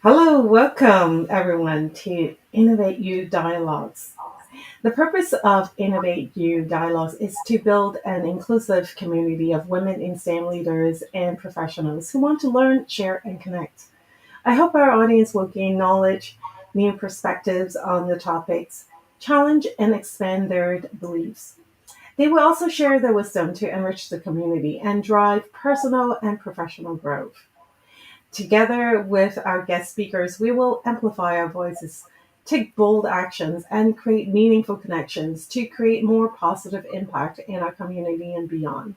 Hello, welcome everyone to Innovate You Dialogues. The purpose of Innovate You Dialogues is to build an inclusive community of women in STEM leaders and professionals who want to learn, share, and connect. I hope our audience will gain knowledge, new perspectives on the topics, challenge and expand their beliefs. They will also share their wisdom to enrich the community and drive personal and professional growth. Together with our guest speakers, we will amplify our voices, take bold actions, and create meaningful connections to create more positive impact in our community and beyond.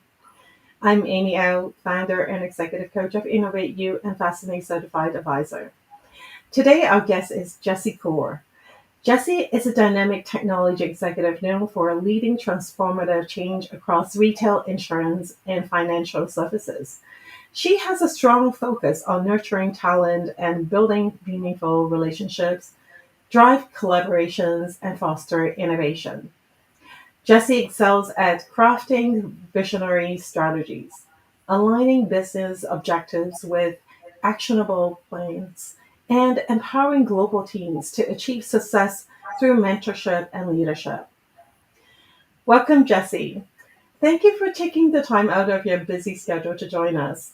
I'm Amy Au, founder and executive coach of Innovate You and Fascinate Certified Advisor. Today, our guest is Jessie Core. Jessie is a dynamic technology executive known for leading transformative change across retail, insurance, and financial services. She has a strong focus on nurturing talent and building meaningful relationships, drive collaborations, and foster innovation. Jessie excels at crafting visionary strategies, aligning business objectives with actionable plans, and empowering global teams to achieve success through mentorship and leadership. Welcome, Jessie. Thank you for taking the time out of your busy schedule to join us.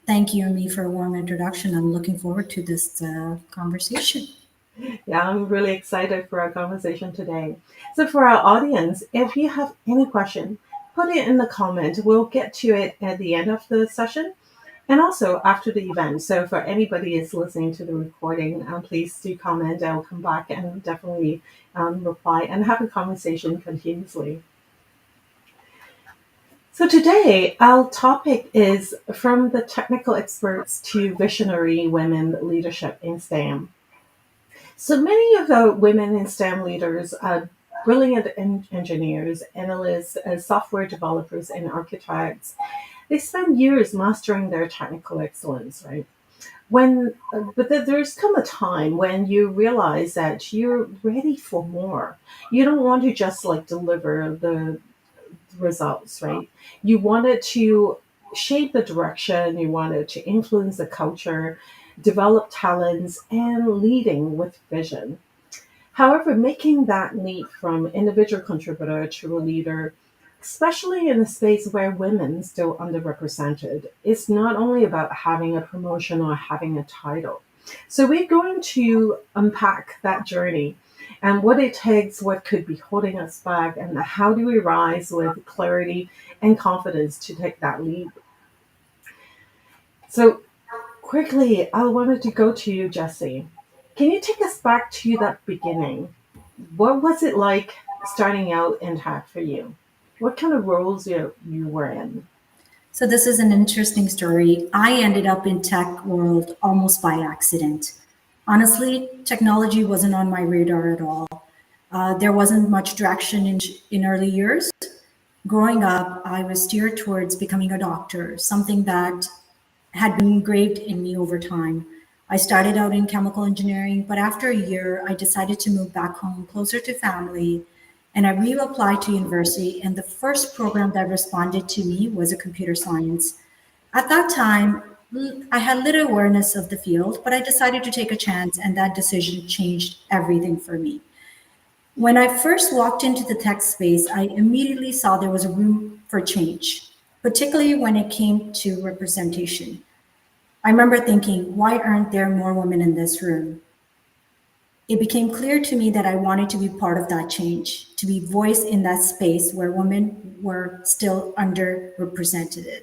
Thank you, Amy, for a warm introduction. I'm looking forward to this conversation. Yeah, I'm really excited for our conversation today. So, for our audience, if you have any question, put it in the comment. We'll get to it at the end of the session and also after the event. So, for anybody who's listening to the recording, please do comment. I'll come back and definitely reply and have a conversation continuously. So, today, our topic is from the technical experts to visionary women leadership in STEM. So many of the women in STEM leaders are brilliant engineers, analysts, software developers, and architects. They spend years mastering their technical excellence, right? There's come a time when you realize that you're ready for more. You don't want to just like deliver the results, right? You wanted to shape the direction, you wanted to influence the culture, develop talents, and leading with vision. However, making that leap from individual contributor to a leader, especially in a space where women still underrepresented, is not only about having a promotion or having a title. So we're going to unpack that journey and what it takes, what could be holding us back, and how do we rise with clarity and confidence to take that leap. So quickly, I wanted to go to you, Jesse. Can you take us back to that beginning? What was it like starting out in tech for you? What kind of roles you were in? So this is an interesting story. I ended up in tech world almost by accident. Honestly, technology wasn't on my radar at all. There wasn't much direction in early years. Growing up, I was steered towards becoming a doctor, something that had been engraved in me over time. I started out in chemical engineering, but after a year, I decided to move back home closer to family and I reapplied to university. And the first program that responded to me was a computer science. At that time, I had little awareness of the field, but I decided to take a chance, and that decision changed everything for me. When I first walked into the tech space, I immediately saw there was a room for change, particularly when it came to representation. I remember thinking, why aren't there more women in this room? It became clear to me that I wanted to be part of that change, to be voiced in that space where women were still underrepresented.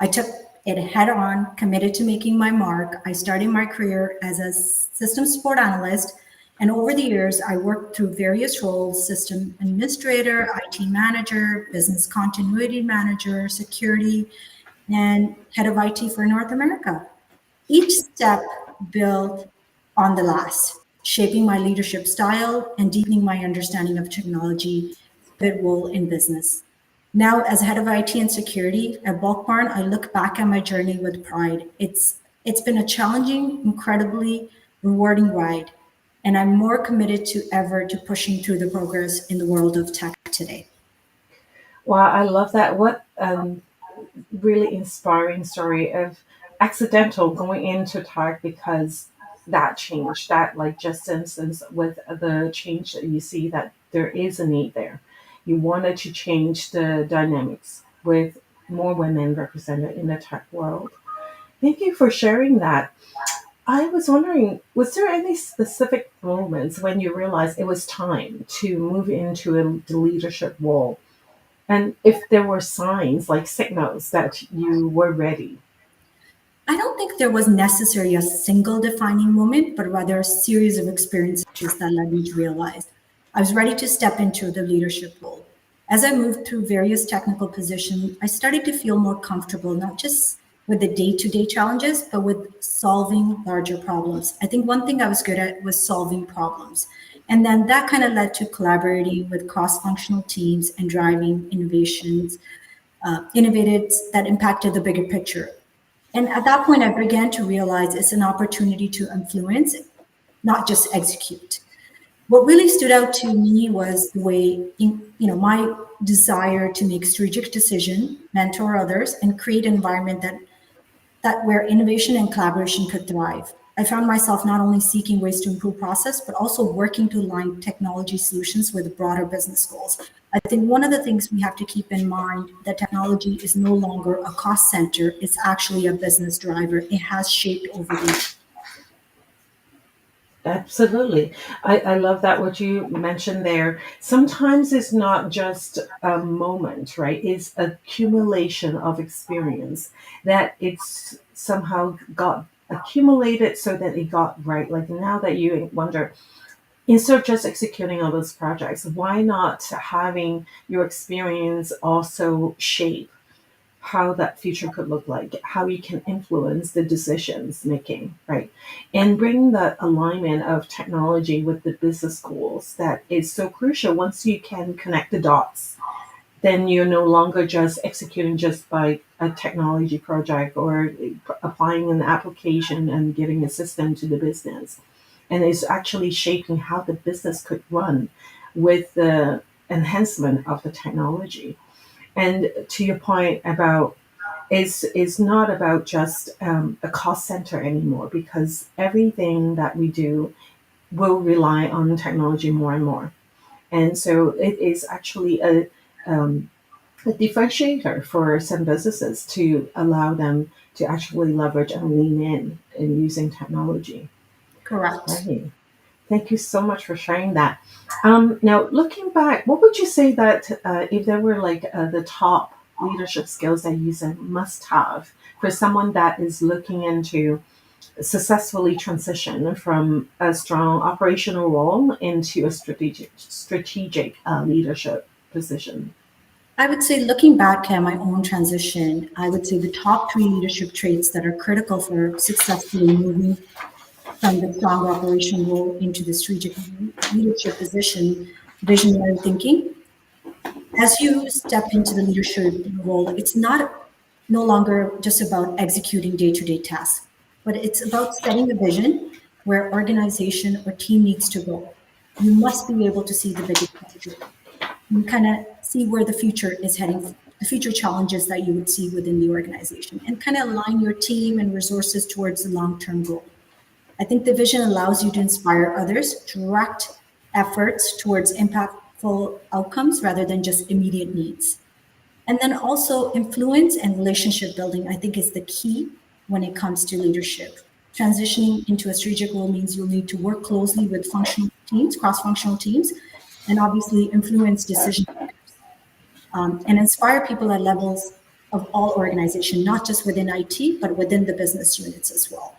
I took it head on, committed to making my mark. I started my career as a system support analyst, and over the years, I worked through various roles: system administrator, IT manager, business continuity manager, security, and head of IT for North America. Each step built on the last, shaping my leadership style and deepening my understanding of technology pivot role in business. Now, as head of IT and security at Bulk Barn, I look back at my journey with pride. It's been a challenging, incredibly rewarding ride, and I'm more committed to ever to pushing through the progress in the world of tech today. Wow, I love that. What really inspiring story of accidental going into tech because that change, that like just instance with the change that you see that there is a need there. You wanted to change the dynamics with more women represented in the tech world. Thank you for sharing that. I was wondering, was there any specific moments when you realized it was time to move into the leadership role? And if there were signs, like signals, that you were ready? I don't think there was necessarily a single defining moment, but rather a series of experiences that led me to realize I was ready to step into the leadership role. As I moved through various technical positions, I started to feel more comfortable, not just with the day to day challenges, but with solving larger problems. I think one thing I was good at was solving problems. And then that kind of led to collaborating with cross functional teams and driving innovated that impacted the bigger picture. And at that point, I began to realize it's an opportunity to influence, not just execute. What really stood out to me was the way, my desire to make strategic decision, mentor others, and create an environment that where innovation and collaboration could thrive. I found myself not only seeking ways to improve process, but also working to align technology solutions with broader business goals. I think one of the things we have to keep in mind that technology is no longer a cost center, it's actually a business driver. It has shaped over the years. Absolutely. I love that what you mentioned there. Sometimes it's not just a moment, right? It's accumulation of experience that it's somehow got accumulated so that it got right. Like now that you wonder, instead of just executing all those projects, why not having your experience also shape how that future could look like, how you can influence the decisions making, right? And bring that alignment of technology with the business goals that is so crucial. Once you can connect the dots, then you're no longer just executing just by a technology project or applying an application and giving a system to the business. And it's actually shaping how the business could run with the enhancement of the technology. And to your point about is not about just a cost center anymore because everything that we do will rely on technology more and more. And so it is actually a differentiator for some businesses to allow them to actually leverage and lean in using technology. Correct. Right. Thank you so much for sharing that. Now, looking back, what would you say that if there were like the top leadership skills that you said must have for someone that is looking into successfully transition from a strong operational role into a strategic leadership position? I would say, looking back at my own transition, I would say the top three leadership traits that are critical for successfully moving from the strong operation role into the strategic leadership position: visionary thinking. As you step into the leadership role, it's not no longer just about executing day-to-day tasks, but it's about setting a vision where organization or team needs to go. You must be able to see the bigger picture and kind of see where the future is heading, the future challenges that you would see within the organization, and kind of align your team and resources towards the long-term goal. I think the vision allows you to inspire others, direct efforts towards impactful outcomes rather than just immediate needs. And then also influence and relationship building, I think, is the key when it comes to leadership. Transitioning into a strategic role means you'll need to work closely with functional teams, cross-functional teams, and obviously influence decision and inspire people at levels of all organization, not just within IT, but within the business units as well.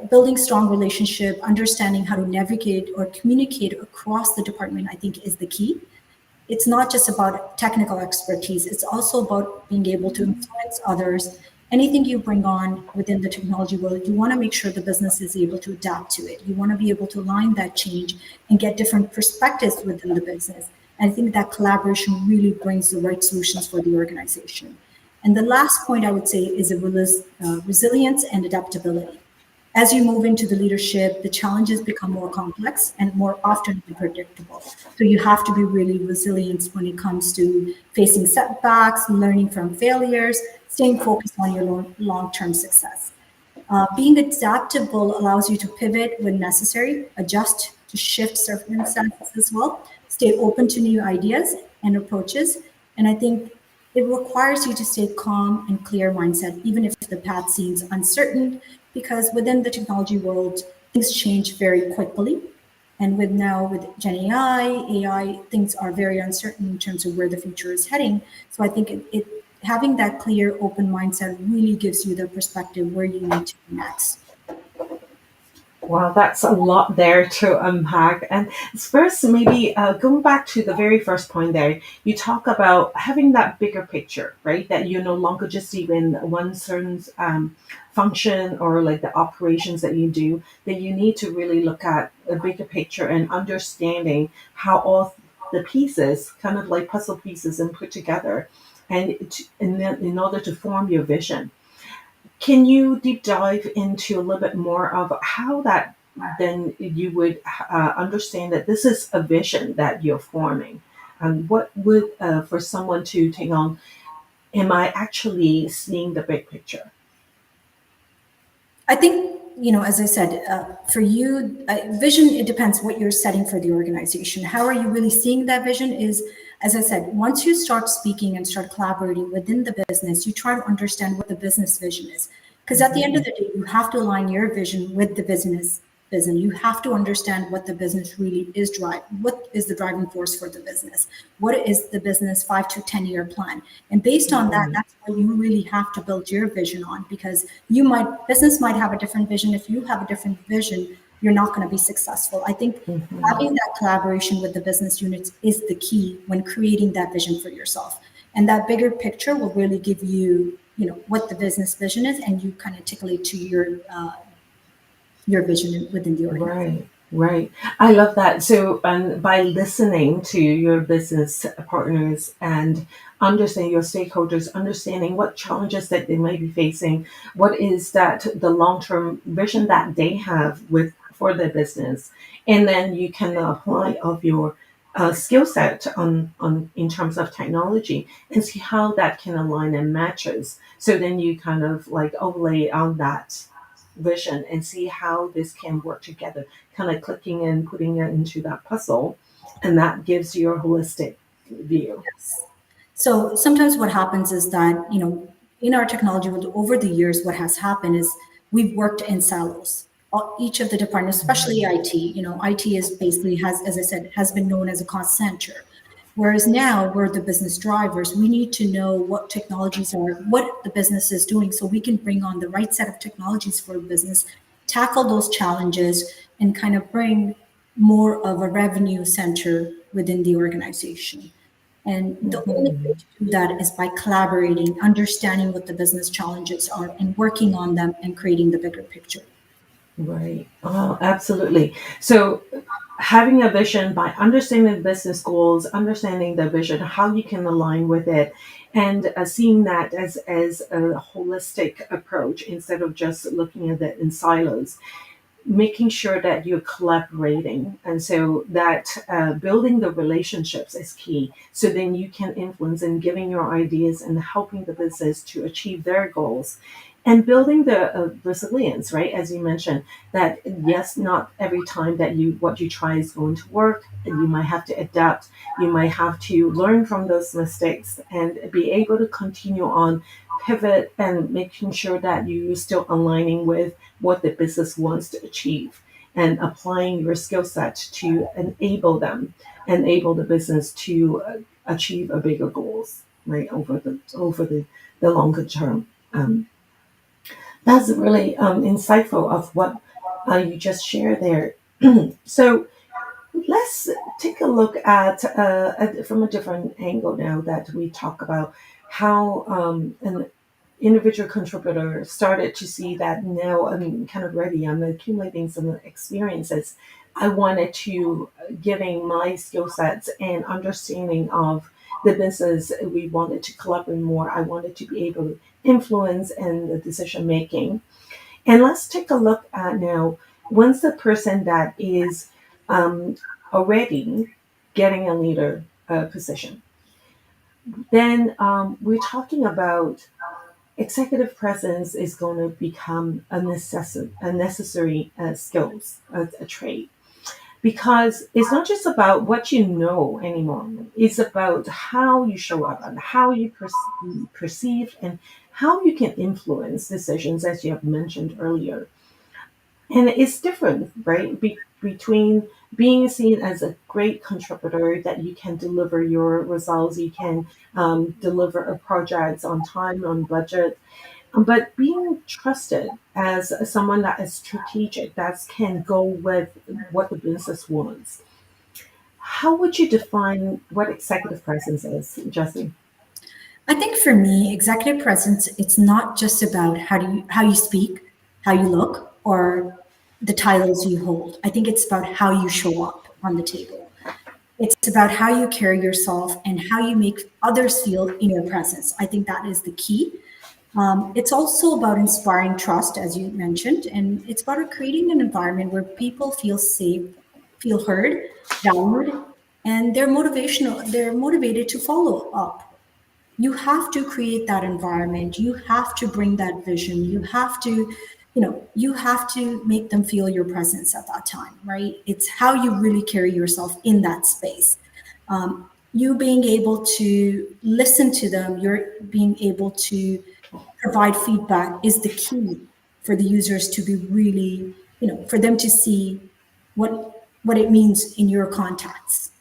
Building strong relationship, understanding how to navigate or communicate across the department, I think, is the key. It's not just about technical expertise, it's also about being able to influence others. Anything you bring on within the technology world, you want to make sure the business is able to adapt to it. You want to be able to align that change and get different perspectives within the business. And I think that collaboration really brings the right solutions for the organization. And the last point I would say is resilience and adaptability. As you move into the leadership, the challenges become more complex and more often unpredictable. So you have to be really resilient when it comes to facing setbacks, learning from failures, staying focused on your long term success. Being adaptable allows you to pivot when necessary, adjust to shift circumstances as well, stay open to new ideas and approaches. And I think it requires you to stay calm and clear mindset, even if the path seems uncertain, because within the technology world, things change very quickly. And with now with Gen AI, things are very uncertain in terms of where the future is heading. So I think it having that clear, open mindset really gives you the perspective where you need to be next. Wow, that's a lot there to unpack. And first, maybe going back to the very first point there, you talk about having that bigger picture, right? That you no longer just even one certain function or like the operations that you do, that you need to really look at a bigger picture and understanding how all the pieces, kind of like puzzle pieces, and put together, and then in order to form your vision. Can you deep dive into a little bit more of how that then you would understand that this is a vision that you're forming? And what would, for someone to take on, am I actually seeing the big picture? I think, as I said, for you, vision, it depends what you're setting for the organization. How are you really seeing that vision is, as I said, once you start speaking and start collaborating within the business, you try to understand what the business vision is. Because at the end of Mhm. the day, you have to align your vision with the business vision. You have to understand what the business really is driving. What is the driving force for the business? What is the business 5 to 10 year plan? And based on that, Right. that's what you really have to build your vision on, because business might have a different vision. If you have a different vision, you're not going to be successful. I think Mhm. having that collaboration with the business units is the key when creating that vision for yourself. And that bigger picture will really give you, what the business vision is, and you kind of articulate to your vision within the organization. Right, right. I love that. So, by listening to your business partners and understanding your stakeholders, understanding what challenges that they might be facing, what is that the long term vision that they have with for their business, and then you can apply of your skill set on in terms of technology and see how that can align and matches. So then you kind of like overlay on that vision and see how this can work together, kind of clicking and putting it into that puzzle. And that gives you a holistic view. So sometimes what happens is that, in our technology, over the years, what has happened is we've worked in silos. Each of the departments, especially IT, IT is basically has, as I said, has been known as a cost center. Whereas now we're the business drivers. We need to know what technologies are, what the business is doing, so we can bring on the right set of technologies for business, tackle those challenges, and kind of bring more of a revenue center within the organization. And the only way Mhm. to do that is by collaborating, understanding what the business challenges are, and working on them and creating the bigger picture. Right. Oh, absolutely. So having a vision by understanding the business goals, understanding the vision, how you can align with it, and seeing that as a holistic approach instead of just looking at it in silos, making sure that you're collaborating, and so that building the relationships is key, so then you can influence and giving your ideas and helping the business to achieve their goals, and building the resilience, right, as you mentioned, that yes, not every time that you what you try is going to work, and you might have to adapt, you might have to learn from those mistakes and be able to continue on, pivot, and making sure that you're still aligning with what the business wants to achieve, and applying your skill set to enable the business to achieve a bigger goals, right, the longer term. That's really insightful of what you just shared there. So let's take a look from a different angle now that we talk about how an individual contributor started to see that now I'm kind of ready. I'm accumulating some experiences. I wanted to giving my skill sets and understanding of the business. We wanted to collaborate more. I wanted to be able to influence and the decision making. And let's take a look at now. Once the person that is um, already getting a leader position, then we're talking about executive presence is going to become a necessary skills, a trait, because it's not just about what you know anymore. It's about how you show up and how you perceive and how you can influence decisions, as you have mentioned earlier. And it's different, right? Between being seen as a great contributor, that you can deliver your results, you can deliver a project on time, on budget, but being trusted as someone that is strategic, that can go with what the business wants. How would you define what executive presence is, Justin? I think for me, executive presence, it's not just about how you speak, how you look, or the titles you hold. I think it's about how you show up on the table. It's about how you carry yourself and how you make others feel in your presence. I think that is the key. It's also about inspiring trust, as you mentioned, and it's about creating an environment where people feel safe, feel heard, valued, and they're motivated to follow up. You have to create that environment. You have to bring that vision. You have to make them feel your presence at that time, right? It's how you really carry yourself in that space. You being able to listen to them, you're being able to provide feedback is the key for the users to be really, for them to see what it means in your contacts.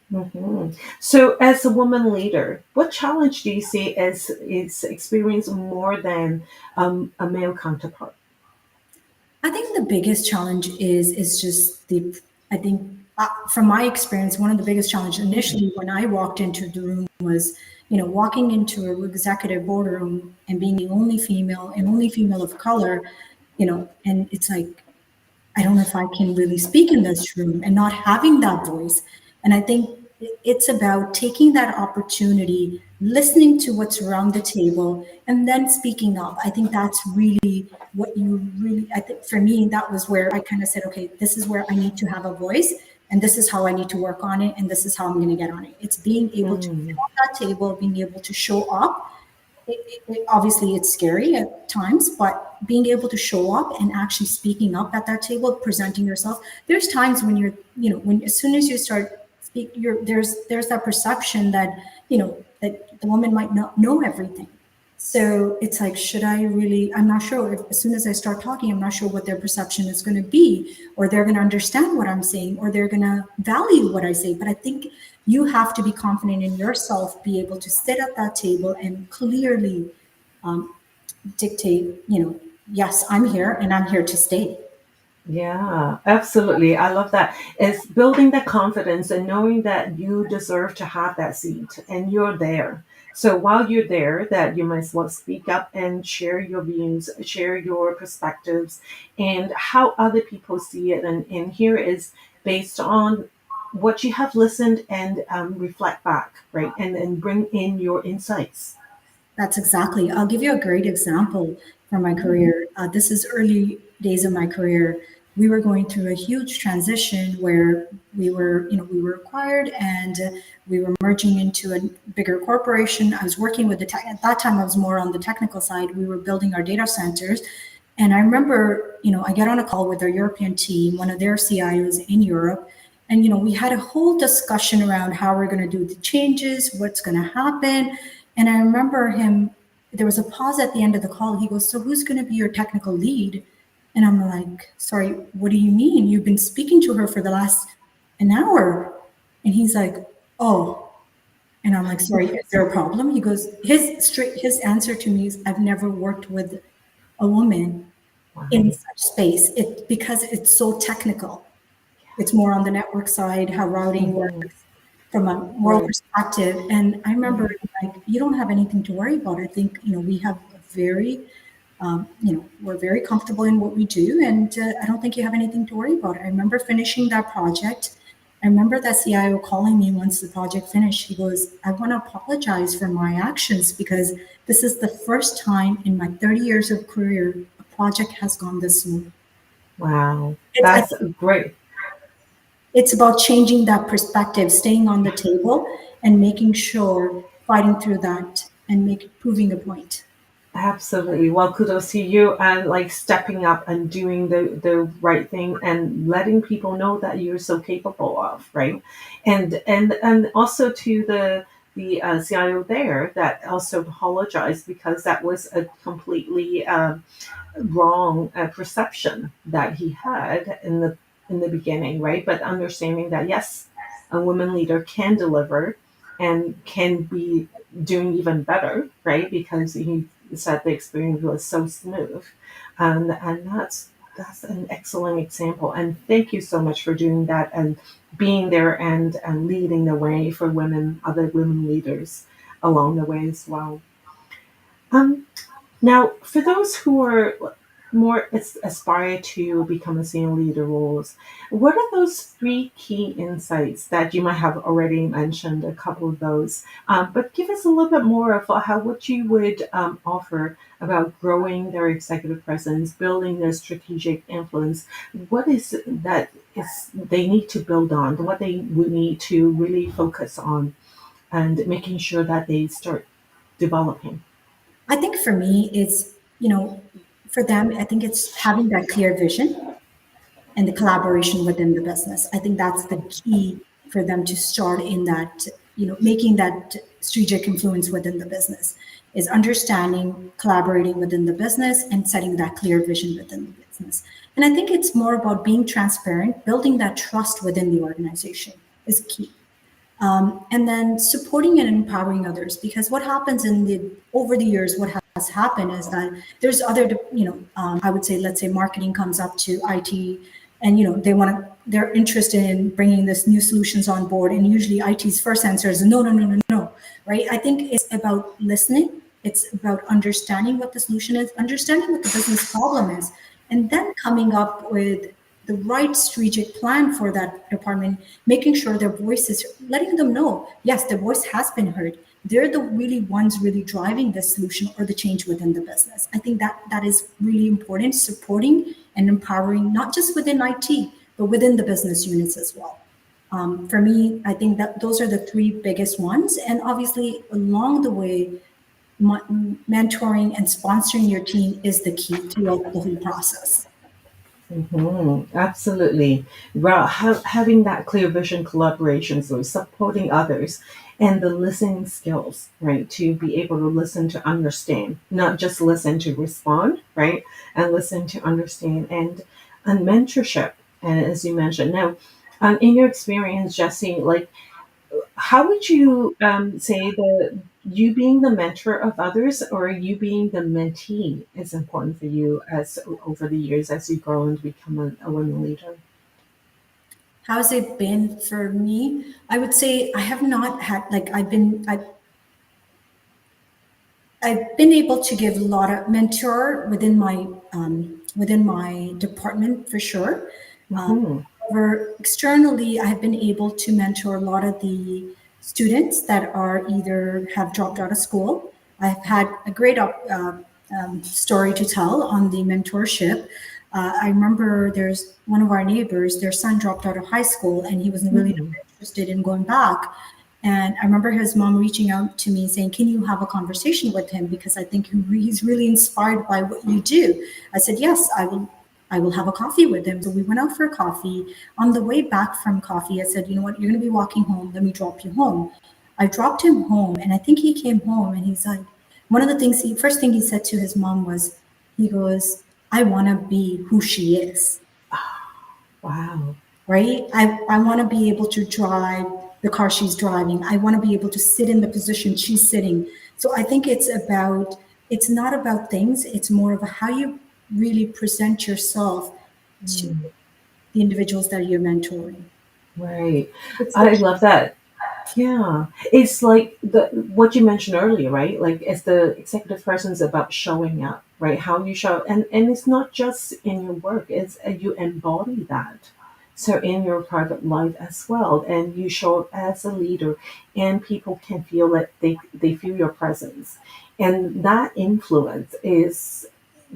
Hmm. So, as a woman leader, what challenge do you see as is experienced more than a male counterpart? I think the biggest challenge is just the. I think from my experience, one of the biggest challenges initially when I walked into the room was, walking into an executive boardroom and being the only female and only female of color, and it's like I don't know if I can really speak in this room and not having that voice. And I think it's about taking that opportunity, listening to what's around the table, and then speaking up. I think that's really what you really, I think for me, that was where I kind of said, okay, this is where I need to have a voice, and this is how I need to work on it, and this is how I'm going to get on it. It's being able to sit Mm, on that table, being able to show up. Obviously it's scary at times, but being able to show up and actually speaking up at that table, presenting yourself. There's times when when as soon as you start speak, there's that perception that that the woman might not know everything. So it's like, should I really? I'm not sure. If, as soon as I start talking, I'm not sure what their perception is going to be, or they're going to understand what I'm saying, or they're going to value what I say. But I think you have to be confident in yourself, be able to sit at that table and clearly dictate, yes, I'm here and I'm here to stay. yeah, absolutely. I love that. It's building that confidence and knowing that you deserve to have that seat and you're there. So while you're there, that you might as well speak up and share your views, share your perspectives, and how other people see it. And here is based on what you have listened and reflect back, right? And bring in your insights. That's exactly. I'll give you a great example from my career. This is early days of my career. We were going through a huge transition where we were acquired and we were merging into a bigger corporation. I was working with the tech at that time. I was more on the technical side. We were building our data centers, and I remember, I get on a call with our European team, one of their CIOs in Europe, and we had a whole discussion around how we're going to do the changes, what's going to happen. And I remember him, there was a pause at the end of the call. He goes, "So who's going to be your technical lead?" And I'm like, "Sorry, what do you mean? You've been speaking to her for the last an hour." And he's like, "Oh." And I'm like, "Sorry, is there a problem?" He goes, his answer to me is, "I've never worked with a woman in Wow. such space. It because it's so technical. It's more on the network side, how routing Hmm. works from a moral Right. perspective." And I remember, Mhm. like, you don't have anything to worry about. I think, we have a very, we're very comfortable in what we do. And I don't think you have anything to worry about. I remember finishing that project. I remember that CIO calling me once the project finished. He goes, "I want to apologize for my actions because this is the first time in my 30 years of career a project has gone this smooth." Wow. I That's think great. it's about changing that perspective, staying on the table and making sure, fighting through that and proving a point. Absolutely. Well, kudos to you and like stepping up and doing the right thing and letting people know that you're so capable of, right? And also to the CIO there that also apologized because that was a completely wrong perception that he had in the beginning, right? But understanding that yes, a woman leader can deliver and can be doing even better, right? Because he said the experience was so smooth, and that's an excellent example. And thank you so much for doing that and being there and leading the way for women, other women leaders along the way as well. Um, Now, for those who are more aspire to become a senior leader roles, what are those three key insights that you might have already mentioned a couple of those, but give us a little bit more of how what you would offer about growing their executive presence, building their strategic influence. What is that is they need to build on, what they would need to really focus on, and making sure that they start developing. I think for me, it's, for them, I think it's having that clear vision and the collaboration within the business. I think that's the key for them to start in that, making that strategic influence within the business is understanding, collaborating within the business, and setting that clear vision within the business. And I think it's more about being transparent, building that trust within the organization is key. And then supporting and empowering others, because what happens in the over the years, what has happened is that there's other, I would say, let's say marketing comes up to IT, and they're interested in bringing this new solutions on board, and usually IT's first answer is no, no, no, no, no, right? I think it's about listening, it's about understanding what the solution is, understanding what the business problem is, and then coming up with the right strategic plan for that department, making sure their voice is letting them know, yes, their voice has been heard. They're the really ones really driving the solution or the change within the business. I think that is really important, supporting and empowering, not just within IT, but within the business units as well. For me, I think that those are the three biggest ones. And obviously, along the way, mentoring and sponsoring your team is the key throughout the whole process. Absolutely. Well, having that clear vision, collaboration, so supporting others, and the listening skills, right? To be able to listen to understand, not just listen to respond, right? And listen to understand, and mentorship, and as you mentioned. Now, in your experience, Jesse, like how would you say that you being the mentor of others or you being the mentee is important for you as over the years as you grow and become a women leader? How's it been for me? I would say I have not had like I've been able to give a lot of mentor within my department for sure. Hmm. However, externally, I've been able to mentor a lot of the students that are either have dropped out of school. I've had a great story to tell on the mentorship. I remember there's one of our neighbors, their son dropped out of high school and he wasn't really Hmm. interested in going back. And I remember his mom reaching out to me saying, "Can you have a conversation with him? Because I think he's really inspired by what you do." I said, "Yes, I will. I will have a coffee with him." So we went out for coffee. On the way back from coffee, I said, "You know what? You're going to be walking home. Let me drop you home." I dropped him home, and I think he came home, and he's like, one of the things first thing he said to his mom was, he goes, "I want to be who she is." Wow. Right? I want to be able to drive the car she's driving. I want to be able to sit in the position she's sitting. So I think it's not about things, it's more of how you really present yourself to Mm, the individuals that you're mentoring. right. It's the I key. love that. Yeah, it's like the what you mentioned earlier, right? Like as the executive person is about showing up, right? How you show, and it's not just in your work; it's you embody that. So in your private life as well, and you show up as a leader, and people can feel that they feel your presence, and that influence is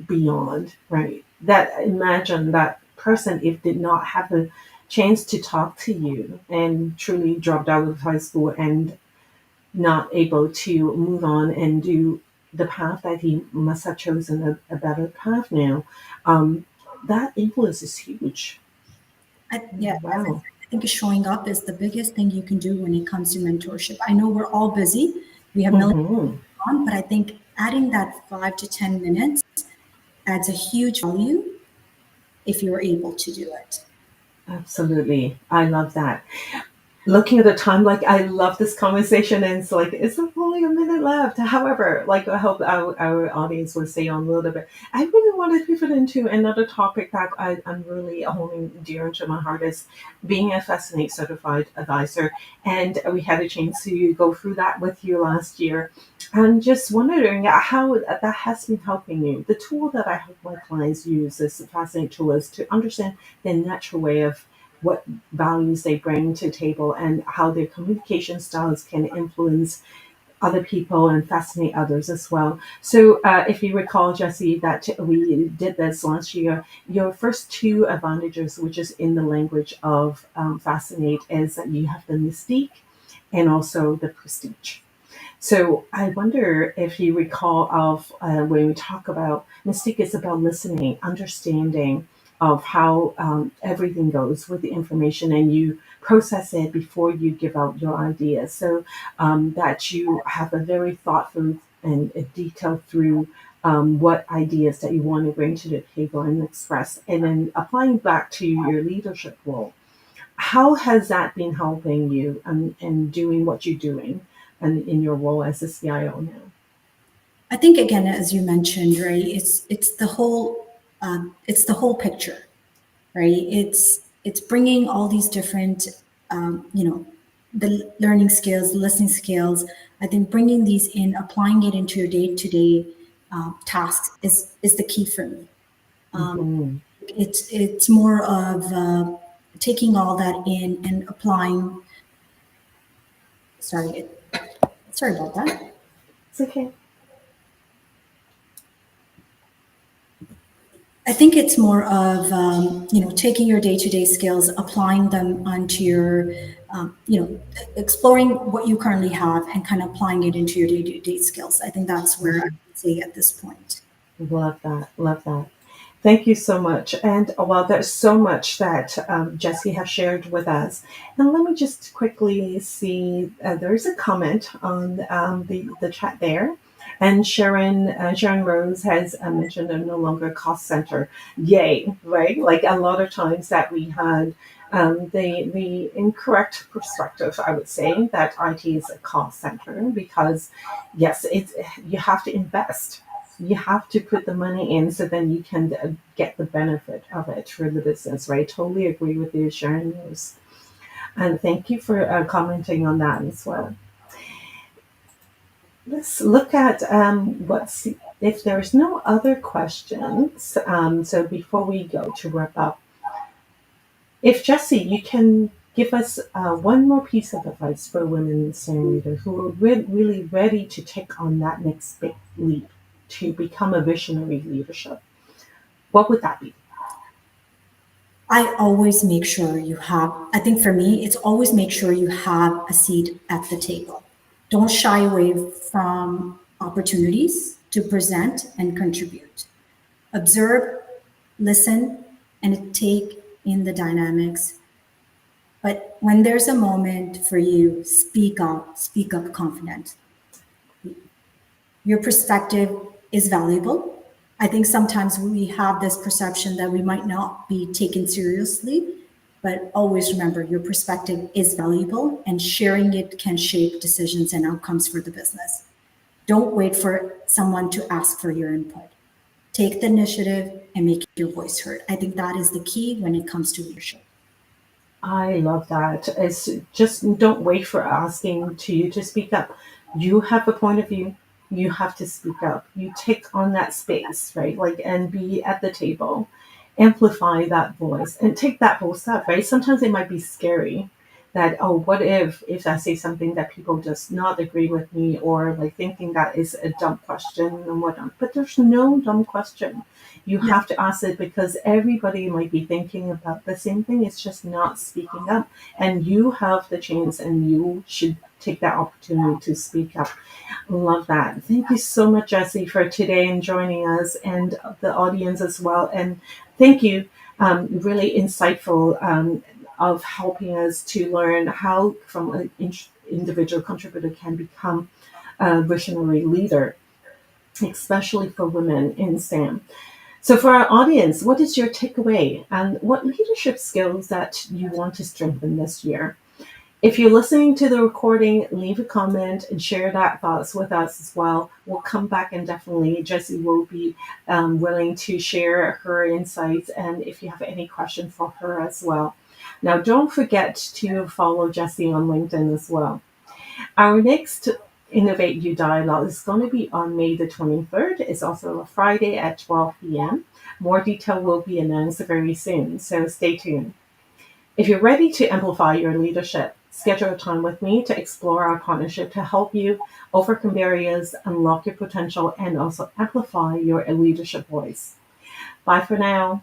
beyond, right? That imagine that person if did not have a chance to talk to you and truly dropped out of high school and not able to move on and do the path that he must have chosen a better path now. Um, that influence is huge. Yeah, as I Wow. said, I think showing up is the biggest thing you can do when it comes to mentorship. I know we're all busy, we have millions Hmm. on, but I think adding that 5 to 10 minutes adds a huge value if you're able to do it. Absolutely. I love that. Looking at the time, like I love this conversation, and it's like it's only a minute left. However, like I hope our audience will stay on a little bit. I really want to pivot into another topic that I'm really holding dear to my heart is being a Fascinate certified advisor, and we had a chance to go through that with you last year. And just wondering how that has been helping you. The tool that I hope my clients use, this Fascinate tool, is to understand the natural way of what values they bring to the table and how their communication styles can influence other people and fascinate others as well. So, if you recall, Jesse, that we did this last year, your first two advantages, which is in the language of fascinate, is that you have the mystique and also the prestige. So I wonder if you recall of when we talk about mystique is about listening, understanding of how everything goes with the information, and you process it before you give out your ideas. So that you have a very thoughtful and a detailed through what ideas that you want to bring to the table and express, and then applying back to your leadership role. How has that been helping you and doing what you're doing and in your role as a CIO now? I think again, as you mentioned, right, it's the whole picture, right? It's bringing all these different, you know, the learning skills, listening skills. I think bringing these in, applying it into your day to day tasks is the key for me. Hmm. It's more of taking all that in and applying. Sorry, sorry about that. It's okay. I think it's more of taking your day to day skills, applying them onto your exploring what you currently have and kind of applying it into your day to day skills. I think that's where I Mhm. would say at this point. Love that. Love that. Thank you so much. And while there's so much that Jesse has shared with us, and let me just quickly see, there's a comment on the chat there. And Sharon Rose has mentioned I'm no longer a cost center. Yay, right? Like a lot of times that we had the incorrect perspective, I would say, that IT is a cost center because, yes, it's you have to invest, you have to put the money in so then you can get the benefit of it for the business, right? Totally agree with you, sharing those. And thank you for commenting on that as well. Let's look at what's if there's no other questions. So before we go to wrap up, if Jesse, you can give us one more piece of advice for women in senior leader who are really ready to take on that next big leap to become a visionary leadership, what would that be? I always make sure you have, I think for me, it's always make sure you have a seat at the table. Don't shy away from opportunities to present and contribute. Observe, listen, and take in the dynamics. But when there's a moment for you, speak up confident. Your perspective is valuable. I think sometimes we have this perception that we might not be taken seriously, but always remember your perspective is valuable and sharing it can shape decisions and outcomes for the business. Don't wait for someone to ask for your input. Take the initiative and make your voice heard. I think that is the key when it comes to leadership. I love that. It's just don't wait for asking to you to speak up. You have a point of view. You have to speak up. You take on that space, right? Like, and be at the table, amplify that voice, and take that whole step, right? Sometimes it might be scary that, oh, what if I say something that people just not agree with me, or like thinking that is a dumb question and whatnot. But there's no dumb question. You Yeah. have to ask it because everybody might be thinking about the same thing. It's just not speaking up. And you have the chance and you should take that opportunity to speak up. Love that. Thank you so much, Jesse, for today and joining us, and the audience as well. And thank you, really insightful, of helping us to learn how from an individual contributor can become a visionary leader, especially for women in STEM. So, for our audience, what is your takeaway and what leadership skills that you want to strengthen this year? If you're listening to the recording, leave a comment and share that thoughts with us as well. We'll come back and definitely Jessie will be willing to share her insights, and if you have any questions for her as well. Now, don't forget to follow Jessie on LinkedIn as well. Our next Innovate You dialogue is going to be on May the 23rd. It's also a Friday at 12 p.m. More detail will be announced very soon, so stay tuned. If you're ready to amplify your leadership, schedule a time with me to explore our partnership to help you overcome barriers, unlock your potential, and also amplify your leadership voice. Bye for now.